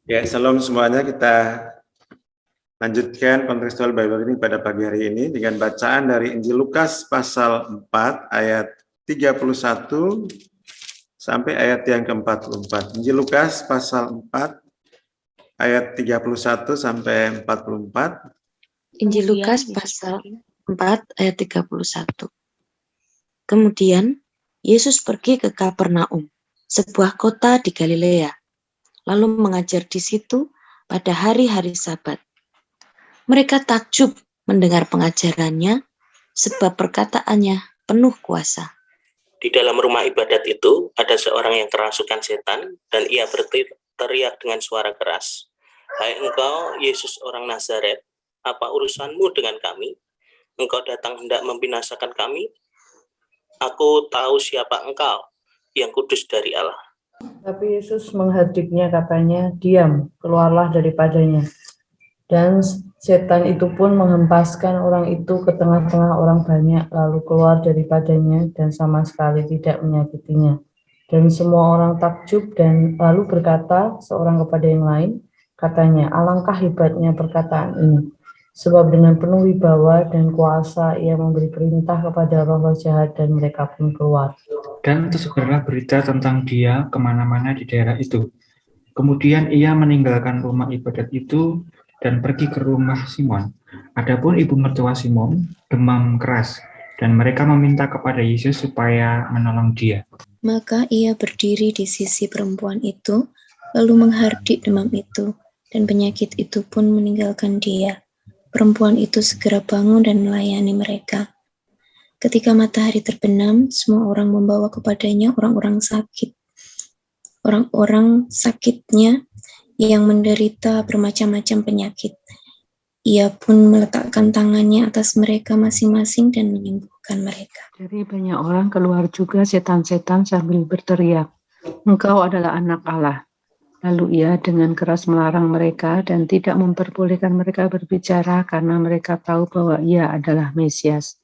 Ya, salam semuanya. Kita lanjutkan kontekstual Bible ini pada pagi hari ini dengan bacaan dari Injil Lukas pasal 4 ayat 31 sampai ayat yang ke-44. Injil Lukas pasal 4 ayat 31 sampai 44. Injil Lukas pasal 4 ayat 31. Kemudian Yesus pergi ke Kapernaum, sebuah kota di Galilea, lalu mengajar di situ pada hari-hari Sabat. Mereka takjub mendengar pengajarannya, sebab perkataannya penuh kuasa. Di dalam rumah ibadat itu ada seorang yang kerasukan setan, dan ia berteriak dengan suara keras, "Hai engkau, Yesus orang Nazaret, apa urusanmu dengan kami? Engkau datang hendak membinasakan kami? Aku tahu siapa engkau, yang kudus dari Allah." Tapi Yesus menghadiknya, katanya, "Diam, keluarlah daripadanya." Dan setan itu pun menghempaskan orang itu ke tengah-tengah orang banyak, lalu keluar daripadanya dan sama sekali tidak menyakitinya. Dan semua orang takjub dan lalu berkata seorang kepada yang lain, katanya, "Alangkah hebatnya perkataan ini. Sebab dengan penuh wibawa dan kuasa ia memberi perintah kepada roh-roh jahat dan mereka pun keluar." Dan tersebarlah berita tentang dia kemana-mana di daerah itu. Kemudian ia meninggalkan rumah ibadat itu dan pergi ke rumah Simon. Adapun ibu mertua Simon demam keras, dan mereka meminta kepada Yesus supaya menolong dia. Maka ia berdiri di sisi perempuan itu, lalu menghardik demam itu, dan penyakit itu pun meninggalkan dia. Perempuan itu segera bangun dan melayani mereka. Ketika matahari terbenam, semua orang membawa kepadanya orang-orang sakitnya yang menderita bermacam-macam penyakit. Ia pun meletakkan tangannya atas mereka masing-masing dan menyembuhkan mereka. Dari banyak orang keluar juga setan-setan sambil berteriak, "Engkau adalah anak Allah." Lalu ia dengan keras melarang mereka dan tidak memperbolehkan mereka berbicara karena mereka tahu bahwa ia adalah Mesias.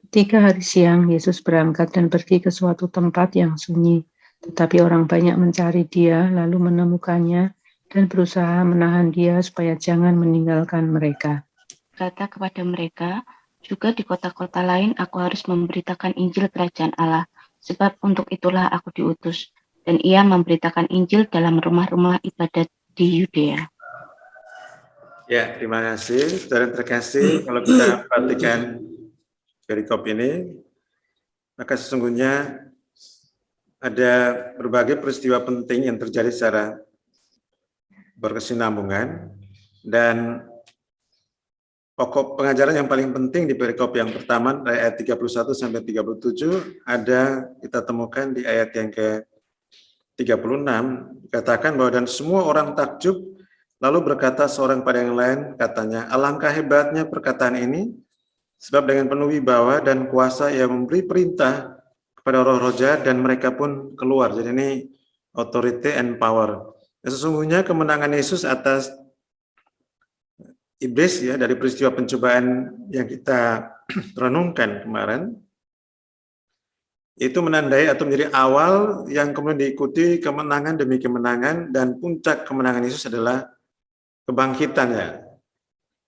Ketika hari siang, Yesus berangkat dan pergi ke suatu tempat yang sunyi. Tetapi orang banyak mencari dia, lalu menemukannya dan berusaha menahan dia supaya jangan meninggalkan mereka. Kata kepada mereka, "Juga di kota-kota lain aku harus memberitakan Injil Kerajaan Allah, sebab untuk itulah aku diutus." Dan ia memberitakan Injil dalam rumah-rumah ibadat di Yudea. Ya, terima kasih. Saudara terkasih, kalau kita perhatikan perikop ini, maka sesungguhnya ada berbagai peristiwa penting yang terjadi secara berkesinambungan, dan pokok pengajaran yang paling penting di perikop yang pertama dari ayat 31 sampai 37 ada kita temukan di ayat yang ke-36, dikatakan bahwa dan semua orang takjub lalu berkata seorang pada yang lain, katanya, "Alangkah hebatnya perkataan ini, sebab dengan penuh wibawa dan kuasa ia memberi perintah kepada roh-roh jahat dan mereka pun keluar." Jadi ini authority and power. Dan sesungguhnya kemenangan Yesus atas iblis ya dari peristiwa pencobaan yang kita renungkan kemarin itu menandai atau menjadi awal yang kemudian diikuti kemenangan demi kemenangan, dan puncak kemenangan Yesus adalah kebangkitannya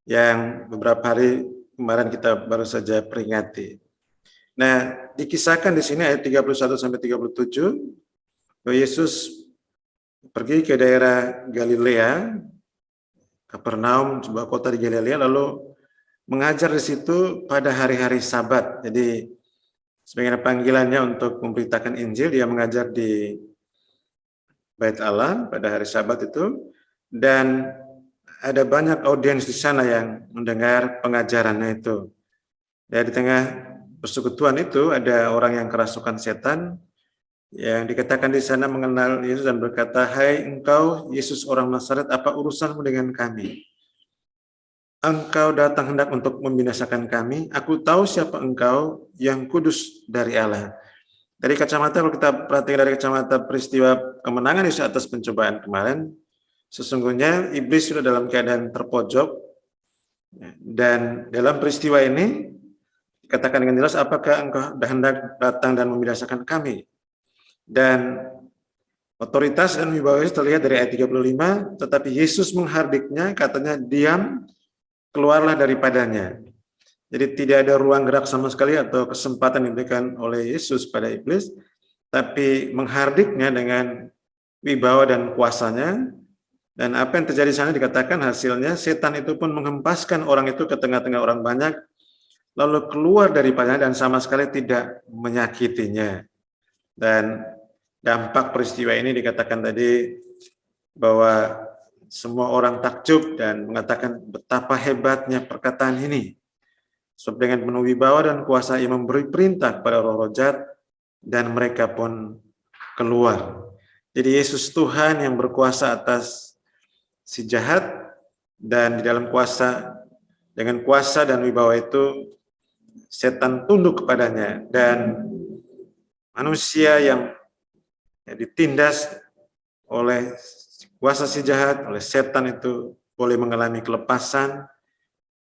yang beberapa hari kemarin kita baru saja peringati. Nah, dikisahkan di sini ayat 31 sampai 37 bahwa Yesus pergi ke daerah Galilea, Kapernaum, sebuah kota di Galilea, lalu mengajar di situ pada hari-hari Sabat. Jadi sebagai panggilannya untuk memberitakan Injil, dia mengajar di Bait Allah pada hari Sabat itu, dan ada banyak audiens di sana yang mendengar pengajarannya itu. Ya, di tengah persekutuan itu ada orang yang kerasukan setan yang dikatakan di sana mengenal Yesus dan berkata, "Hai engkau, Yesus orang Nazaret, apa urusanmu dengan kami? Engkau datang hendak untuk membinasakan kami. Aku tahu siapa engkau, yang kudus dari Allah." Dari kacamata, kalau kita perhatikan dari kacamata peristiwa kemenangan Yesus atas pencobaan kemarin, sesungguhnya iblis sudah dalam keadaan terpojok, dan dalam peristiwa ini dikatakan dengan jelas, "Apakah engkau hendak datang dan membinasakan kami?" Dan Otoritas dan wibawa Yesus terlihat dari ayat 35, tetapi Yesus menghardiknya, katanya diam, keluarlah daripadanya. Jadi tidak ada ruang gerak sama sekali atau kesempatan diberikan oleh Yesus pada iblis, tapi menghardiknya dengan wibawa dan kuasanya. Dan apa yang terjadi di sana dikatakan hasilnya setan itu pun menghempaskan orang itu ke tengah-tengah orang banyak, lalu keluar daripadanya dan sama sekali tidak menyakitinya. Dan dampak peristiwa ini dikatakan tadi bahwa semua orang takjub dan mengatakan betapa hebatnya perkataan ini. Sebab dengan penuh wibawa dan kuasa ia memberi perintah kepada roh-roh jahat dan mereka pun keluar. Jadi Yesus Tuhan yang berkuasa atas si jahat, dan di dalam kuasa, dengan kuasa dan wibawa itu setan tunduk kepadanya, dan manusia yang ditindas oleh kuasa si jahat, oleh setan itu boleh mengalami kelepasan,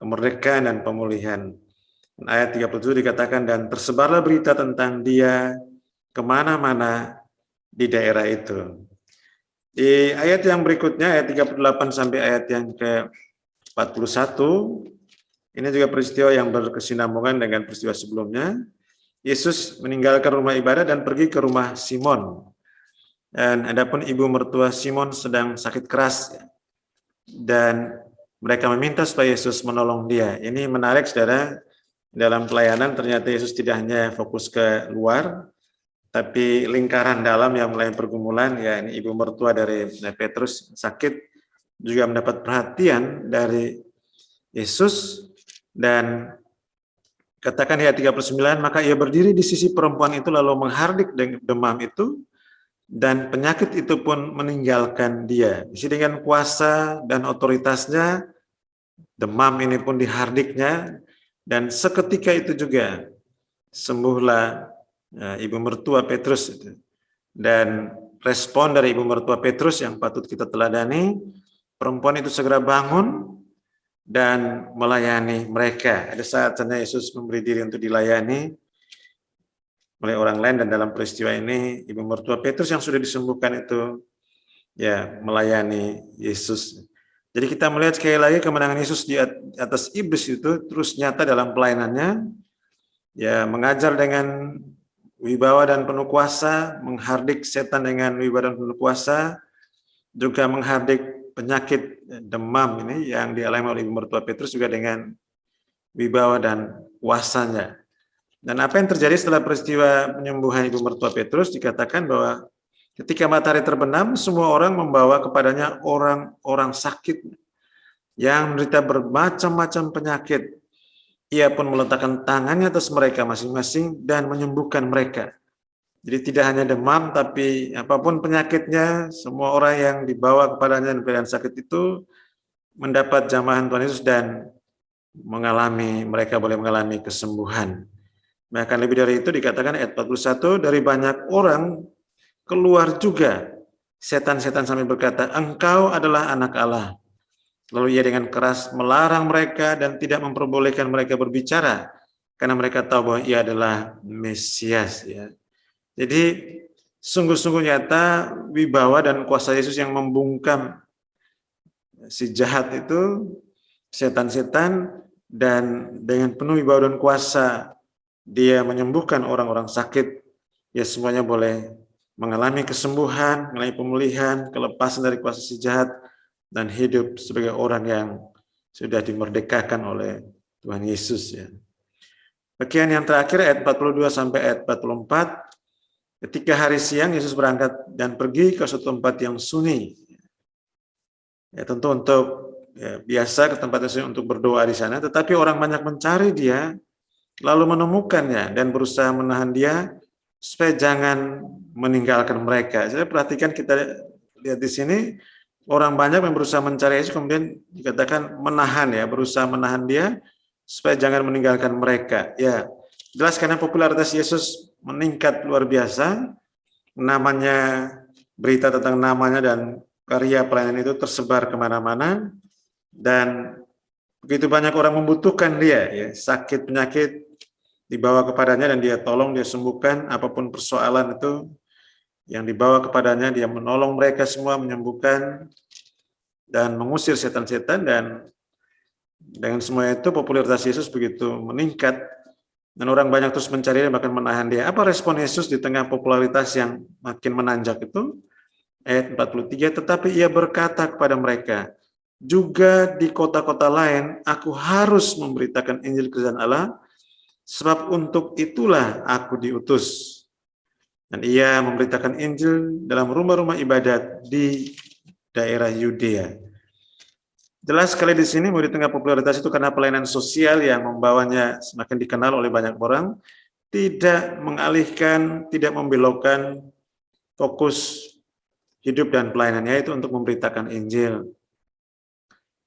kemerdekaan, dan pemulihan. Dan ayat 37 dikatakan, dan tersebarlah berita tentang dia kemana-mana di daerah itu. Di ayat yang berikutnya, ayat 38 sampai ayat yang ke-41, ini juga peristiwa yang berkesinambungan dengan peristiwa sebelumnya. Yesus meninggalkan rumah ibadah dan pergi ke rumah Simon. Dan adapun ibu mertua Simon sedang sakit keras, dan mereka meminta supaya Yesus menolong dia. Ini menarik, saudara. Dalam pelayanan ternyata Yesus tidak hanya fokus ke luar, tapi lingkaran dalam yang mulai pergumulan. Ya, ini ibu mertua dari Petrus sakit juga mendapat perhatian dari Yesus. Dan katakan ayat 39, maka ia berdiri di sisi perempuan itu lalu menghardik demam itu, dan penyakit itu pun meninggalkan dia. Di sini dengan kuasa dan otoritasnya, demam ini pun dihardiknya, dan seketika itu juga sembuhlah ibu mertua Petrus itu. Dan respon dari ibu mertua Petrus yang patut kita teladani, perempuan itu segera bangun dan melayani mereka. Ada saatnya Yesus memberi diri untuk dilayani oleh orang lain, dan dalam peristiwa ini ibu mertua Petrus yang sudah disembuhkan itu ya melayani Yesus. Jadi kita melihat sekali lagi kemenangan Yesus di atas iblis itu terus nyata dalam pelayanannya, ya mengajar dengan wibawa dan penuh kuasa, menghardik setan dengan wibawa dan penuh kuasa, juga menghardik penyakit demam ini yang dialami oleh ibu mertua Petrus juga dengan wibawa dan kuasanya. Dan apa yang terjadi setelah peristiwa penyembuhan ibu mertua Petrus, dikatakan bahwa ketika matahari terbenam, semua orang membawa kepadanya orang-orang sakit yang menderita bermacam-macam penyakit. Ia pun meletakkan tangannya atas mereka masing-masing dan menyembuhkan mereka. Jadi tidak hanya demam, tapi apapun penyakitnya, semua orang yang dibawa kepadanya dan keadaan sakit itu mendapat jamahan Tuhan Yesus dan mereka boleh mengalami kesembuhan. Bahkan lebih dari itu dikatakan ayat 41, dari banyak orang keluar juga setan-setan sambil berkata, engkau adalah anak Allah. Lalu ia dengan keras melarang mereka dan tidak memperbolehkan mereka berbicara, karena mereka tahu bahwa ia adalah Mesias. Ya. Jadi sungguh-sungguh nyata wibawa dan kuasa Yesus yang membungkam si jahat itu, setan-setan, dan dengan penuh wibawa dan kuasa dia menyembuhkan orang-orang sakit. Ya semuanya boleh mengalami kesembuhan, mengalami pemulihan, kelepasan dari kuasa si jahat, dan hidup sebagai orang yang sudah dimerdekakan oleh Tuhan Yesus. Ya. Bagian yang terakhir ayat 42 sampai ayat 44. Ketika hari siang Yesus berangkat dan pergi ke suatu tempat yang sunyi. Ya, tentu untuk biasa ke tempat yang sunyi untuk berdoa di sana, tetapi orang banyak mencari dia, lalu menemukannya dan berusaha menahan dia supaya jangan meninggalkan mereka. Saya perhatikan, kita lihat di sini orang banyak yang berusaha mencari Yesus, kemudian dikatakan menahan, ya, berusaha menahan dia supaya jangan meninggalkan mereka. Ya, jelas karena popularitas Yesus meningkat luar biasa, namanya, berita tentang namanya dan karya pelayanan itu tersebar kemana-mana, dan begitu banyak orang membutuhkan dia, ya, sakit penyakit dibawa kepadanya dan dia tolong, dia sembuhkan, apapun persoalan itu yang dibawa kepadanya, dia menolong mereka semua, menyembuhkan dan mengusir setan-setan, dan dengan semua itu popularitas Yesus begitu meningkat dan orang banyak terus mencari dan bahkan menahan dia. Apa respon Yesus di tengah popularitas yang makin menanjak itu? Ayat 43, tetapi ia berkata kepada mereka, juga di kota-kota lain aku harus memberitakan Injil Kerajaan Allah, sebab untuk itulah aku diutus. Dan ia memberitakan Injil dalam rumah-rumah ibadat di daerah Yudea. Jelas sekali di sini, di tengah popularitas itu karena pelayanan sosial yang membawanya semakin dikenal oleh banyak orang, tidak mengalihkan, tidak membelokkan fokus hidup dan pelayanannya itu untuk memberitakan Injil.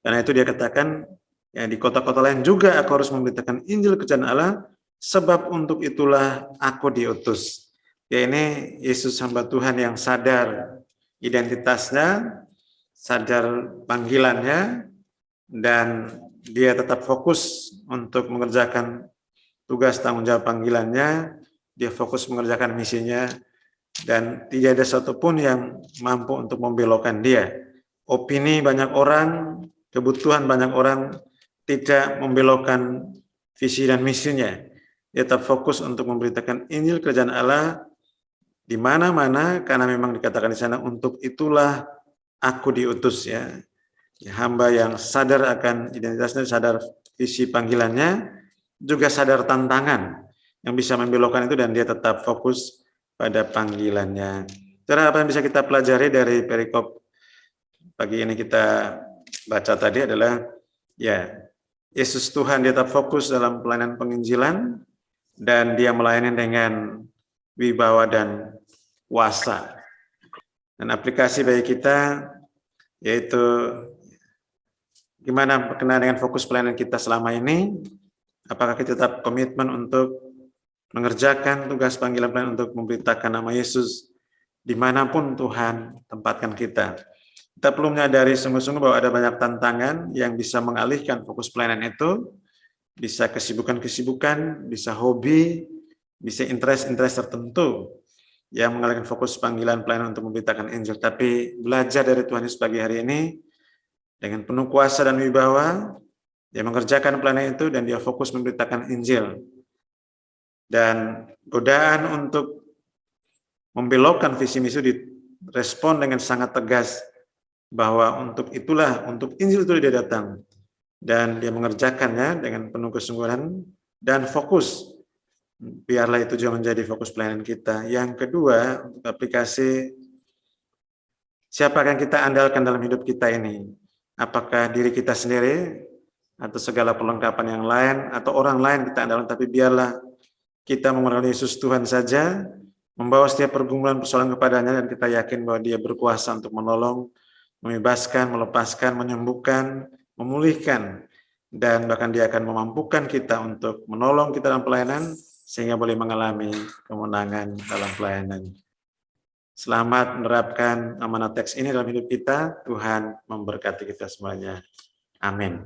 Karena itu dia katakan, ya, di kota-kota lain juga aku harus memberitakan Injil Kerajaan Allah, sebab untuk itulah aku diutus. Ya, ini Yesus hamba Tuhan yang sadar identitasnya, sadar panggilannya, dan dia tetap fokus untuk mengerjakan tugas tanggung jawab panggilannya, dia fokus mengerjakan misinya, dan tidak ada satupun yang mampu untuk membelokkan dia. Opini banyak orang, kebutuhan banyak orang tidak membelokkan visi dan misinya. Dia tetap fokus untuk memberitakan Injil Kerajaan Allah di mana-mana, karena memang dikatakan di sana, untuk itulah aku diutus, ya. Hamba yang sadar akan identitasnya, sadar visi panggilannya, juga sadar tantangan yang bisa membelokkan itu, dan dia tetap fokus pada panggilannya. Cara apa yang bisa kita pelajari dari perikop pagi ini kita baca tadi adalah, ya, Yesus Tuhan dia tetap fokus dalam pelayanan penginjilan, dan dia melayani dengan wibawa dan kuasa. Dan aplikasi bagi kita yaitu gimana berkenaan dengan fokus pelayanan kita selama ini? Apakah kita tetap komitmen untuk mengerjakan tugas panggilan pelayanan untuk memberitakan nama Yesus dimanapun Tuhan tempatkan kita? Kita perlu menyadari sungguh-sungguh bahwa ada banyak tantangan yang bisa mengalihkan fokus pelayanan itu, bisa kesibukan-kesibukan, bisa hobi, bisa interest-interest tertentu yang mengalihkan fokus panggilan pelayanan untuk memberitakan Injil. Tapi belajar dari Tuhan Yesus pagi hari ini, dengan penuh kuasa dan wibawa, dia mengerjakan pelayanan itu dan dia fokus memberitakan Injil. Dan godaan untuk membelokkan visi misi direspon dengan sangat tegas, bahwa untuk itulah, untuk Injil itu dia datang. Dan dia mengerjakannya dengan penuh kesungguhan dan fokus. Biarlah itu juga menjadi fokus pelayanan kita. Yang kedua, untuk aplikasi, siapa yang kita andalkan dalam hidup kita ini? Apakah diri kita sendiri, atau segala perlengkapan yang lain, atau orang lain kita andalkan, tapi biarlah kita mengenal Yesus Tuhan saja, membawa setiap pergumulan persoalan kepadanya, dan kita yakin bahwa dia berkuasa untuk menolong, membebaskan, melepaskan, menyembuhkan, memulihkan, dan bahkan dia akan memampukan kita untuk menolong kita dalam pelayanan, sehingga boleh mengalami kemenangan dalam pelayanan. Selamat menerapkan amanat teks ini dalam hidup kita. Tuhan memberkati kita semuanya. Amin.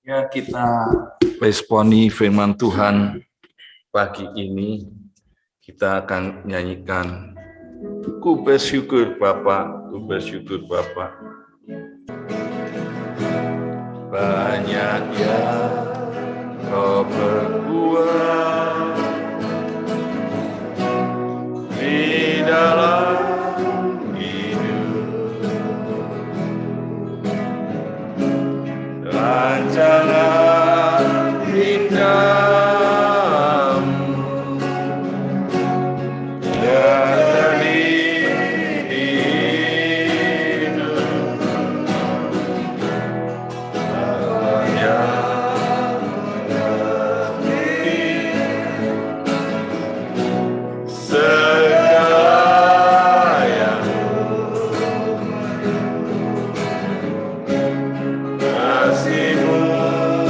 Ya, kita responi firman Tuhan pagi ini. Kita akan nyanyikan Ku bersyukur Bapa, ku bersyukur Bapa. Banyak yang Kau berbuat di dalam hidup, rencana indahmu yang terlihat hidup, banyak kasih-Mu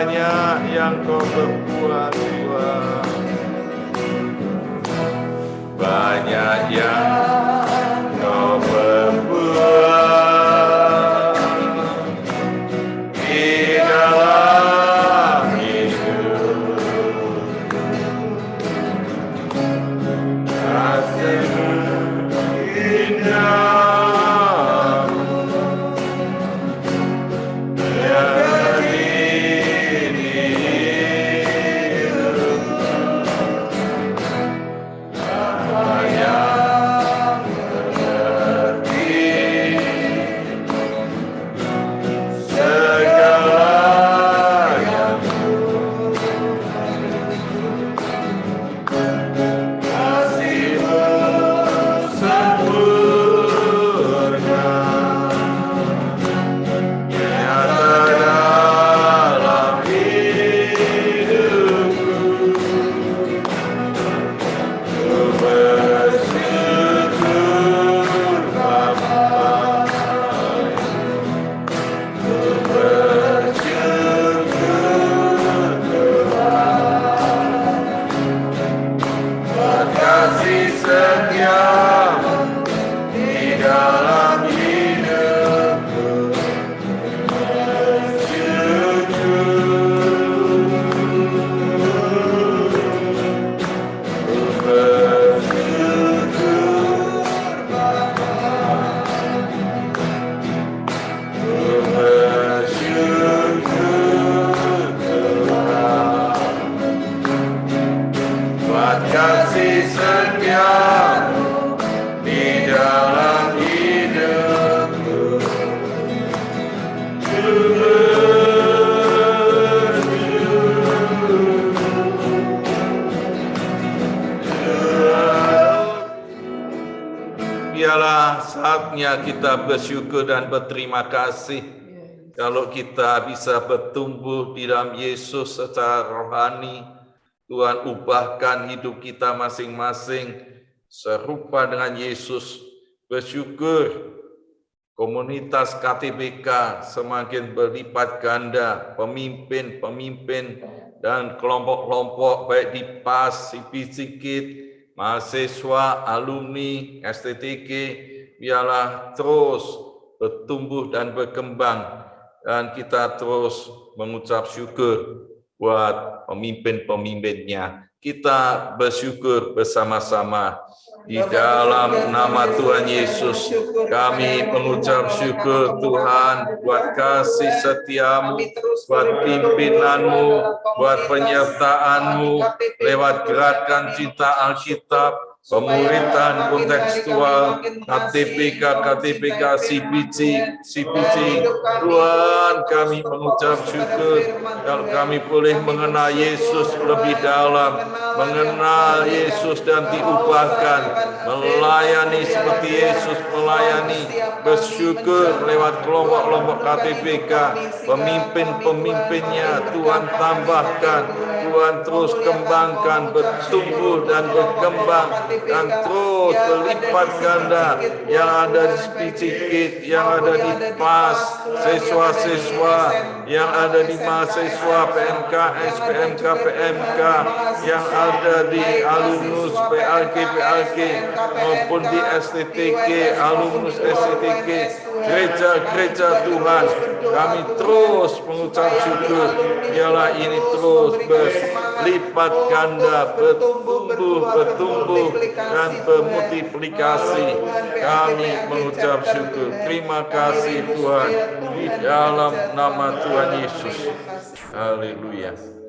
banyak yang kau berbuat Tuhan. Banyak yang kau berbuat di dalam hidup. Kasih-Mu indah. Kasih setiamu di dalam hidupku. Biarlah saatnya kita bersyukur dan berterima kasih kalau kita bisa bertumbuh di dalam Yesus secara rohani. Tuhan ubahkan hidup kita masing-masing serupa dengan Yesus. Bersyukur komunitas KTBK semakin berlipat ganda, pemimpin-pemimpin dan kelompok-kelompok baik di PAS, CPCK, mahasiswa, alumni, STTK, biarlah terus bertumbuh dan berkembang dan kita terus mengucap syukur buat pemimpin-pemimpinnya. Kita bersyukur bersama-sama di dalam nama Tuhan Yesus. Kami mengucap syukur Tuhan buat kasih setiamu, buat pimpinanmu, buat penyertaanmu lewat gerakan cinta Alkitab, pemuritan kontekstual, KTBK, CPC. Tuhan, kami mengucap syukur kalau kami boleh mengenal Yesus lebih dalam, mengenal Yesus dan diubahkan, melayani seperti Yesus melayani, bersyukur lewat kelompok-kelompok KTBK, pemimpin-pemimpinnya, Tuhan tambahkan, Tuhan terus kembangkan, bertumbuh dan berkembang, dan terus berlipat ganda yang ada di sedikit, yang ada di PAS, siswa-siswa yang ada di mahasiswa PMKS, PMK, yang ada di alumnus PLK, maupun di STTK, alumnus STTK, gereja-gereja Tuhan. Kami terus mengucap syukur, biarlah ini terus berlipat ganda, bertumbuh, dan bermultiplikasi. Kami mengucap syukur. Terima kasih Tuhan di dalam nama Tuhan Yesus. Haleluya.